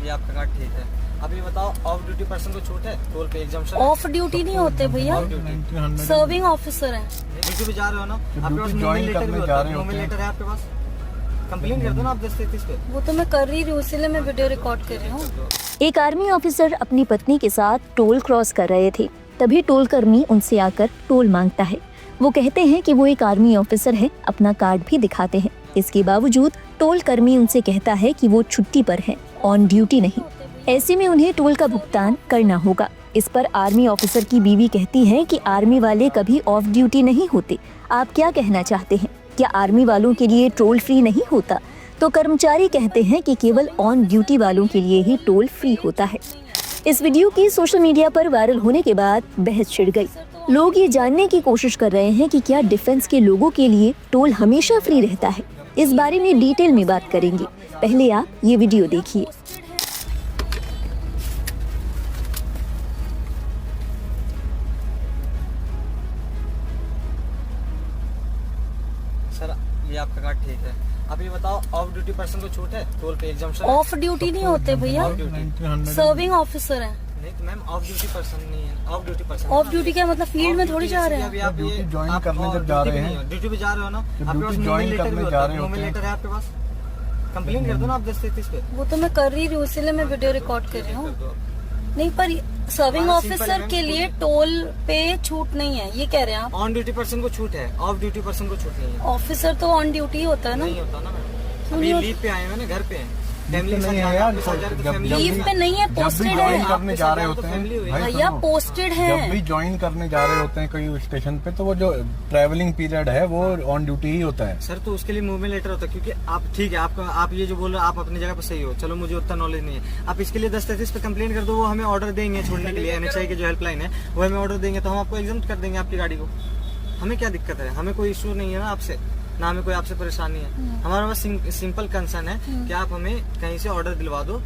ये आपका कार्ड ठीक है। अब ये बताओ, ऑफ ड्यूटी पर्सन को छूट है टोल पे एग्जाम्पशन? ऑफ ड्यूटी नहीं होते भैया, सर्विंग ऑफिसर है। ड्यूटी पे जा रहे हो ना, आपके पास मूवमेंट लेटर भी होता है, मूवमेंट लेटर है आपके पास, कंप्लेंट कर दो ना आप 1033 पे। वो तो मैं कर रही हूँ, इसीलिए मैं वीडियो रिकॉर्ड कर रही हूँ। एक आर्मी ऑफिसर अपनी पत्नी के साथ टोल क्रॉस कर रहे थे, तभी टोल कर्मी उनसे आकर टोल मांगता है। वो कहते हैं कि वो एक आर्मी ऑफिसर है, अपना कार्ड भी दिखाते हैं। इसके बावजूद टोल कर्मी उनसे कहता है कि वो छुट्टी पर है, ऑन ड्यूटी नहीं। ऐसे में उन्हें टोल का भुगतान करना होगा। इस पर आर्मी ऑफिसर की बीवी कहती है कि आर्मी वाले कभी ऑफ ड्यूटी नहीं होते। आप क्या कहना चाहते हैं? क्या आर्मी वालों के लिए टोल फ्री नहीं होता? तो कर्मचारी कहते हैं कि केवल ऑन ड्यूटी वालों के लिए ही टोल फ्री होता है। इस वीडियो की सोशल मीडिया पर वायरल होने के बाद बहस छिड़ गई। लोग ये जानने की कोशिश कर रहे हैं कि क्या डिफेंस के लोगों के लिए टोल हमेशा फ्री रहता है। इस बारे में डिटेल में बात करेंगे। पहले आप ये वीडियो देखिए। सर ये आपका कार्ड ठीक है। अब ये बताओ, ऑफ ड्यूटी पर्सन को छूट है टोल पे एग्जाम्पशन? ऑफ ड्यूटी नहीं होते भैया, सर्विंग ऑफिसर है। नहीं तो मैम, ऑफ ड्यूटी पर्सन नहीं है, of duty person. Of duty क्या मतलब, फील्ड में थोड़ी जा रहे हैं? आप ड्यूटी ज्वाइन करने जब जा रहे हैं, ड्यूटी पे जा रहे हो ना, आपके पास मूवमेंट लेटर भी होता है, मूवमेंट लेटर है आपके पास, कंप्लेंट कर दो ना आप 1033 पे। वो तो मैं कर रही हूँ, इसीलिए मैं वीडियो रिकॉर्ड कर रही हूँ। नहीं, पर सर्विंग ऑफिसर के लिए टोल पे छूट नहीं है, ये कह रहे हैं आप? ऑन ड्यूटी पर्सन को छूट है, ऑफ ड्यूटी पर्सन को छूट नहीं है। ऑफिसर तो ऑन ड्यूटी होता है ना? नहीं होता ना मैम, अभी लीव पे आए हैं ना, घर पे हैं, फैमिली नहीं है यार। लीव पे नहीं है, पोस्टेड ज्वाइन है करने जा रहे होते हैं भैया, पोस्टेड है। जब भी ज्वाइन करने जा रहे होते हैं कोई स्टेशन पे, तो वो जो ट्रैवलिंग पीरियड है वो ऑन ड्यूटी ही होता है। सर तो उसके लिए मूवमेंट लेटर होता है, क्योंकि आप ठीक है, आप ये जो बोल रहे हो आप अपनी जगह पे सही हो, चलो मुझे उतना नॉलेज नहीं है। आप इसके लिए 1033 पे कंप्लेंट कर दो, वो हमें ऑर्डर देंगे छोड़ने के लिए। एनएचआई की जो हेल्पलाइन है वो हमें ऑर्डर देंगे, तो हम आपको एग्जाम्प्ट कर देंगे आपकी गाड़ी को। हमें क्या दिक्कत है? हमें कोई इशू नहीं है ना आपसे, ना हमें कोई आपसे परेशानी है। हमारा बस सिंपल कंसर्न है कि आप हमें कहीं से ऑर्डर दिलवा दो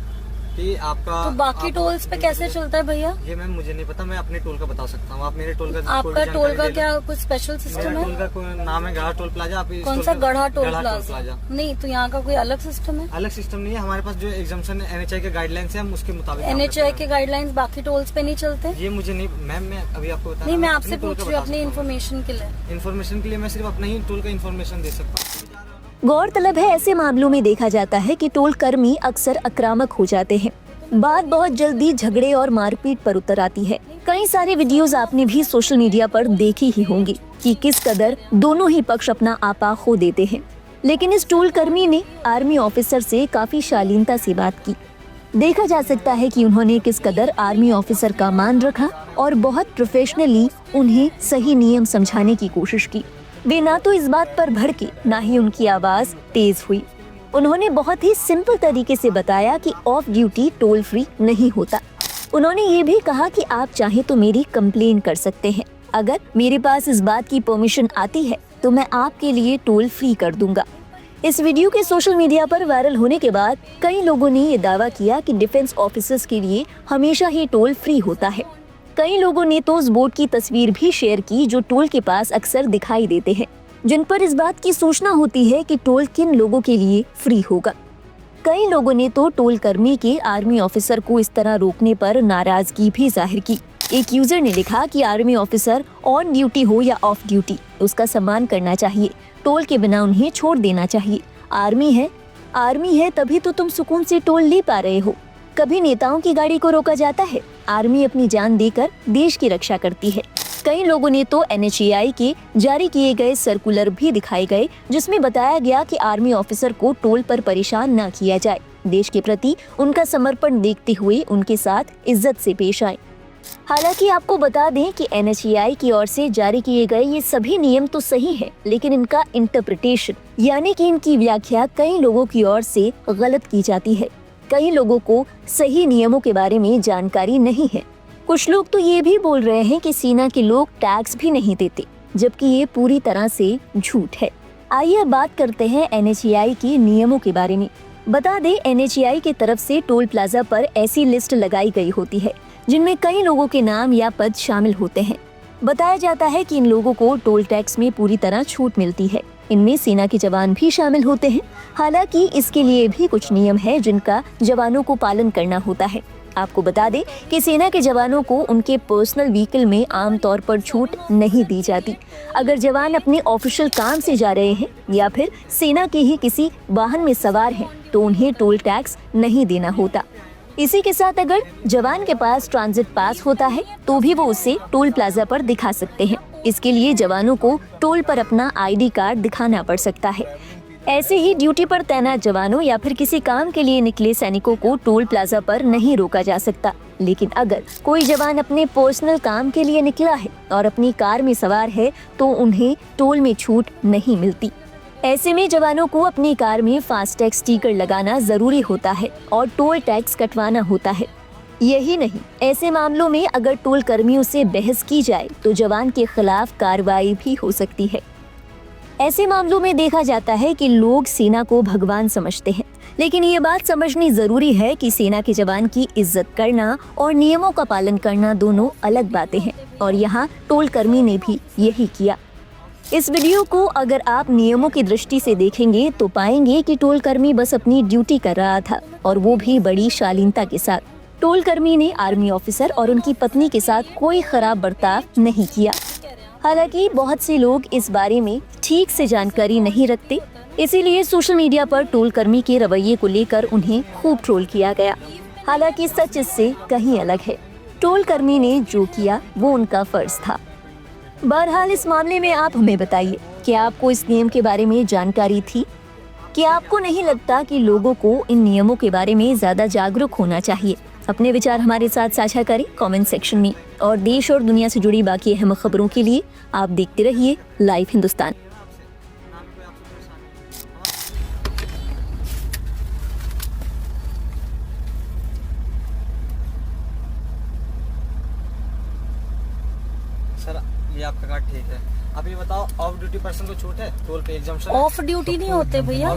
कि आपका। तो बाकी टोल्स पे कैसे चलता है भैया? ये मैम मुझे नहीं पता, मैं अपने टोल का बता सकता हूँ। आप मेरे टोल का, आपका टोल का क्या कुछ स्पेशल सिस्टम है? टोल का कोई नाम है गढ़ा टोल प्लाजा। आप कौन सा गढ़ा टोल प्लाजा? नहीं, तो यहाँ का कोई अलग सिस्टम है? अलग सिस्टम नहीं है हमारे पास। जो एग्जाम्पशन एनएचआई के गाइडलाइंस है, हम उसके मुताबिक। एनएचआई के गाइडलाइंस बाकी टोल्स पे नहीं चलते? ये मुझे नहीं मैम, मैं अभी आपको बता। नहीं, मैं आपसे पूछ रही हूँ अपनी इन्फॉर्मेशन के लिए। इन्फॉर्मेशन के लिए मैं सिर्फ अपना ही टोल का इन्फॉर्मेशन दे सकता हूँ। गौरतलब है, ऐसे मामलों में देखा जाता है कि टोल कर्मी अक्सर आक्रामक हो जाते हैं। बात बहुत जल्दी झगड़े और मारपीट पर उतर आती है। कई सारे वीडियोस आपने भी सोशल मीडिया पर देखी ही होंगी कि किस कदर दोनों ही पक्ष अपना आपा खो देते हैं। लेकिन इस टोल कर्मी ने आर्मी ऑफिसर से काफी शालीनता से बात की। देखा जा सकता है कि उन्होंने किस कदर आर्मी ऑफिसर का मान रखा और बहुत प्रोफेशनली उन्हें सही नियम समझाने की कोशिश की। वे ना तो इस बात पर भड़के, ना ही उनकी आवाज तेज हुई। उन्होंने बहुत ही सिंपल तरीके से बताया कि ऑफ ड्यूटी टोल फ्री नहीं होता। उन्होंने ये भी कहा कि आप चाहे तो मेरी कंप्लेन कर सकते हैं। अगर मेरे पास इस बात की परमिशन आती है तो मैं आपके लिए टोल फ्री कर दूंगा। इस वीडियो के सोशल मीडिया पर वायरल होने के बाद कई लोगों ने ये दावा किया कि डिफेंस ऑफिसर्स के लिए हमेशा ही टोल फ्री होता है। कई लोगों ने तो उस बोर्ड की तस्वीर भी शेयर की जो टोल के पास अक्सर दिखाई देते हैं, जिन पर इस बात की सूचना होती है कि टोल किन लोगों के लिए फ्री होगा। कई लोगों ने तो टोल कर्मी के आर्मी ऑफिसर को इस तरह रोकने पर नाराजगी भी जाहिर की। एक यूजर ने लिखा कि आर्मी ऑफिसर ऑन ड्यूटी हो या ऑफ ड्यूटी, उसका सम्मान करना चाहिए। टोल के बिना उन्हें छोड़ देना चाहिए। आर्मी है तभी तो तुम सुकून से टोल ले पा रहे हो। कभी नेताओं की गाड़ी को रोका जाता है? आर्मी अपनी जान देकर देश की रक्षा करती है। कई लोगों ने तो एनएचएआई के जारी किए गए सर्कुलर भी दिखाए गए, जिसमें बताया गया कि आर्मी ऑफिसर को टोल पर परेशान न किया जाए। देश के प्रति उनका समर्पण देखते हुए उनके साथ इज्जत से पेश आए। हालांकि आपको बता दें कि एनएचएआई की ओर से जारी किए गए ये सभी नियम तो सही है, लेकिन इनका इंटरप्रिटेशन यानी कि इनकी व्याख्या कई लोगों की ओर से गलत की जाती है। कई लोगों को सही नियमों के बारे में जानकारी नहीं है। कुछ लोग तो ये भी बोल रहे हैं कि सेना के लोग टैक्स भी नहीं देते, जबकि ये पूरी तरह से झूठ है। आइए बात करते हैं एनएचएआई के नियमों के बारे में। बता दें, एनएचएआई की तरफ से टोल प्लाजा पर ऐसी लिस्ट लगाई गई होती है जिनमें कई लोगों के नाम या पद शामिल होते हैं। बताया जाता है कि इन लोगों को टोल टैक्स में पूरी तरह छूट मिलती है। इनमें सेना के जवान भी शामिल होते हैं। हालांकि इसके लिए भी कुछ नियम है जिनका जवानों को पालन करना होता है। आपको बता दें कि सेना के जवानों को उनके पर्सनल व्हीकल में आमतौर पर छूट नहीं दी जाती। अगर जवान अपने ऑफिशियल काम से जा रहे हैं या फिर सेना के ही किसी वाहन में सवार हैं, तो उन्हें टोल टैक्स नहीं देना होता। इसी के साथ अगर जवान के पास ट्रांजिट पास होता है तो भी वो उसे टोल प्लाजा पर दिखा सकते हैं। इसके लिए जवानों को टोल पर अपना आईडी कार्ड दिखाना पड़ सकता है। ऐसे ही ड्यूटी पर तैनात जवानों या फिर किसी काम के लिए निकले सैनिकों को टोल प्लाजा पर नहीं रोका जा सकता। लेकिन अगर कोई जवान अपने पर्सनल काम के लिए निकला है और अपनी कार में सवार है तो उन्हें टोल में छूट नहीं मिलती। ऐसे में जवानों को अपनी कार में फास्टैग स्टिकर लगाना जरूरी होता है और टोल टैक्स कटवाना होता है। यही नहीं, ऐसे मामलों में अगर टोल कर्मियों से बहस की जाए तो जवान के खिलाफ कार्रवाई भी हो सकती है। ऐसे मामलों में देखा जाता है कि लोग सेना को भगवान समझते हैं, लेकिन ये बात समझनी जरूरी है कि सेना के जवान की इज्जत करना और नियमों का पालन करना दोनों अलग बातें हैं, और यहाँ टोल कर्मी ने भी यही किया। इस वीडियो को अगर आप नियमों की दृष्टि से देखेंगे तो पाएंगे कि टोल कर्मी बस अपनी ड्यूटी कर रहा था, और वो भी बड़ी शालीनता के साथ। टोल कर्मी ने आर्मी ऑफिसर और उनकी पत्नी के साथ कोई खराब बर्ताव नहीं किया। हालांकि बहुत से लोग इस बारे में ठीक से जानकारी नहीं रखते, इसीलिए सोशल मीडिया पर टोल कर्मी के रवैये को लेकर उन्हें खूब ट्रोल किया गया। हालांकि सच इससे कहीं अलग है। टोल कर्मी ने जो किया वो उनका फर्ज था। बहरहाल इस मामले में आप हमें बताइए कि आपको इस नियम के बारे में जानकारी थी? कि आपको नहीं लगता कि लोगों को इन नियमों के बारे में ज्यादा जागरूक होना चाहिए? अपने विचार हमारे साथ साझा करें कमेंट सेक्शन में, और देश और दुनिया से जुड़ी बाकी अहम खबरों के लिए आप देखते रहिए लाइव हिंदुस्तान। सर ये आपका कार्ड ठीक है। अब ये बताओ, ऑफ ड्यूटी पर्सन को छूट है टोल पे एग्जम्पशन? ऑफ ड्यूटी नहीं होते भैया,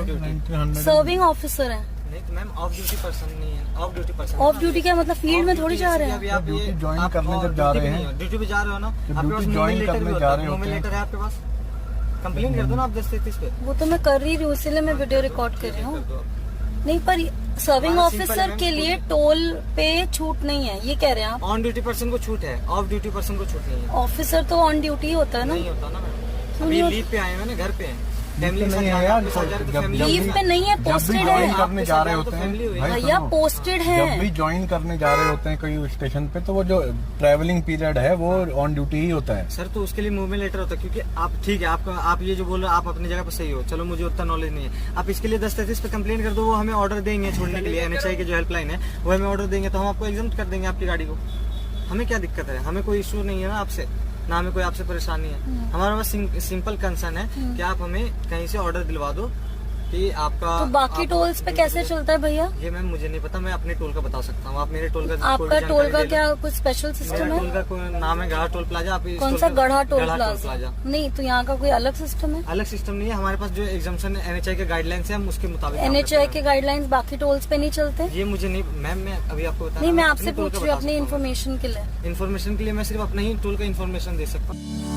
सर्विंग ऑफिसर है। नहीं तो मैम ऑफ ड्यूटी पर्सन नहीं है। Of duty person, of duty क्या मतलब? फील्ड में थोड़ी जा रहे हैं। अभी आप ड्यूटी ये ज्वाइन आप करने जब जा रहे हैं, ड्यूटी पे जा रहे हो ना, जब आपके पास ड्यूटी ज्वाइन लेटर करने भी जा होता रहे है, होते हैं। लेटर है आपके पास, कंप्लेन कर दो ना आप 1033 पे। वो तो मैं कर रही हूँ, इसीलिए मैं वीडियो रिकॉर्ड कर रही हूँ। नहीं, पर सर्विंग ऑफिसर के लिए टोल पे छूट नहीं है, ये कह रहे हैं आप? ऑन ड्यूटी पर्सन को छूट है, ऑफ ड्यूटी पर्सन को छूट नहीं है। ऑफिसर तो ऑन ड्यूटी होता है ना? नहीं होता ना मैम। अभी लीव पे आए हैं ना, घर पे हैं, फैमिली नहीं है यार, लीव पे नहीं है, पोस्टेड ज्वाइन है करने जा रहे होते हैं भाई, भैया, सुनो, पोस्टेड जब है। भी ज्वाइन करने जा रहे होते हैं कहीं स्टेशन पे, तो वो जो ट्रैवलिंग पीरियड है वो ऑन ड्यूटी ही होता है। सर तो उसके लिए मूवमेंट लेटर होता है, क्योंकि आप ठीक है, आप ये जो बोल रहे हो आप अपनी जगह पर सही हो, चलो मुझे उतना नॉलेज नहीं है। आप इसके लिए 1033 पे कंप्लेन कर दो, वो हमें ऑर्डर देंगे छोड़ने के लिए। NHI की जो हेल्पलाइन है वो हमें ऑर्डर देंगे, तो हम आपको एग्जम्प्ट कर देंगे आपकी गाड़ी को। हमें क्या दिक्कत है? हमें कोई इशू नहीं है ना आपसे, ना हमें कोई आपसे परेशानी है। हमारा बस सिंपल कंसर्न है कि आप हमें कहीं से ऑर्डर दिलवा दो कि आपका। तो बाकी टोल्स पे कैसे चलता है भैया? ये मैम मुझे नहीं पता, मैं अपने टोल का बता सकता हूँ। आप मेरे टोल का आपका टोल का क्या कुछ स्पेशल सिस्टम मेरा है? टोल का कोई नाम है गढ़ा टोल प्लाजा। आप कौन सा गढ़ा टोल प्लाजा? नहीं, तो यहाँ का कोई अलग सिस्टम है? अलग सिस्टम नहीं है हमारे पास। जो एग्जाम्पशन NHI के गाइडलाइंस है हम उसके मुताबिक। NHI के गाइडलाइंस बाकी टोल्स पे नहीं चलते? ये मुझे नहीं मैम, मैं अभी आपको बता नहीं, मैं आपसे पूछ रही हूँ अपनी इन्फॉर्मेशन के लिए। इन्फॉर्मेशन के लिए मैं सिर्फ अपना ही टोल का इन्फॉर्मेशन दे सकता हूँ।